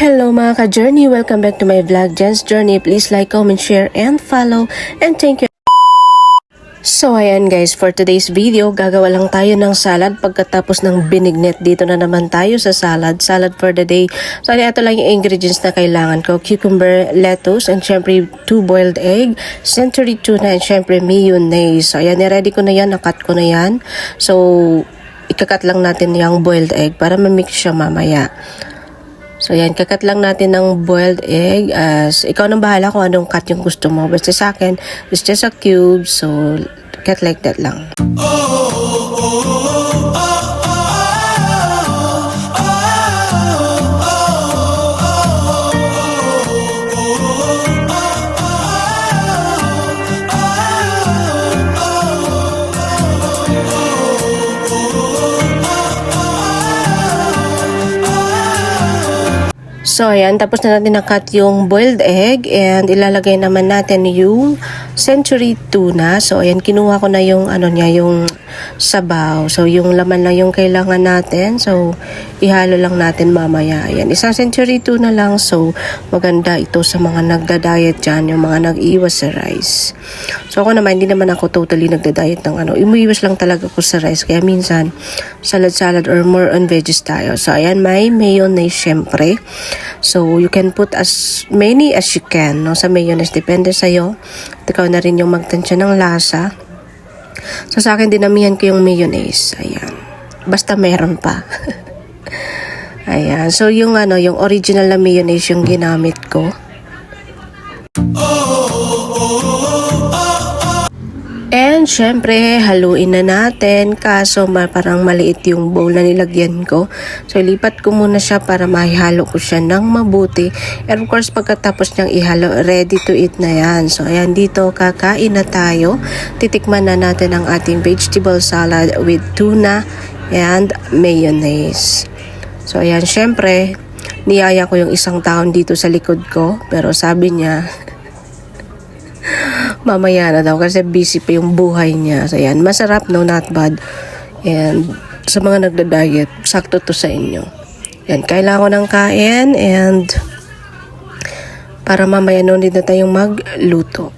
Hello mga ka-journey! Welcome back to my vlog, Jen's Journey. Please like, comment, share, and follow. And thank you. So ayan guys, for today's video, gagawa lang tayo ng salad pagkatapos ng binignet. Dito na naman tayo sa salad for the day. So ito lang yung ingredients na kailangan ko. Cucumber, lettuce, and syempre 2 boiled egg, century tuna, and syempre mayonnaise. So ayan, ready ko na yan, nakat ko na yan. So ikakat lang natin yung boiled egg para ma-mix siya mamaya. So yan, kakat lang natin ng boiled egg as ikaw nang bahala kung anong cut yung gusto mo. Basta sa akin, it's just a cube, so cut like that lang. So ayan, tapos na natin na-cut yung boiled egg and ilalagay naman natin yung century tuna. So ayan, kinuha ko na yung yung sabaw. So yung laman lang yung kailangan natin. So ihalo lang natin mamaya. Ayan, isang century tuna lang. So maganda ito sa mga nagda-diet dyan, yung mga nag-iwas sa rice. So ako naman, hindi naman ako totally nagda-diet ng umiiwas lang talaga ako sa rice. Kaya minsan, salad or more on veggies tayo. So ayan, may mayonnaise syempre. So, you can put as many as you can, no? Sa mayonnaise, depende sa'yo. Ikaw na rin yung magtansya ng lasa. So, sa akin, dinamihan ko yung mayonnaise. Ayan. Basta meron pa. Ayan. So, yung yung original na mayonnaise yung ginamit ko. And syempre, haluin na natin. Kaso parang maliit yung bowl na nilagyan ko. So, ilipat ko muna siya para mahihalo ko siya ng mabuti. And of course, pagkatapos niyang ihalo, ready to eat na yan. So, ayan, dito kakain na tayo. Titikman na natin ang ating vegetable salad with tuna and mayonnaise. So, ayan, syempre, niyaya ko yung isang taon dito sa likod ko. Pero sabi niya, mamaya na daw kasi busy pa yung buhay niya. So yan, masarap, no, not bad. And sa mga nagda-diet, sakto to sa inyo. Yan, kailangan ko ng kain and para mamaya no, hindi na tayong magluto.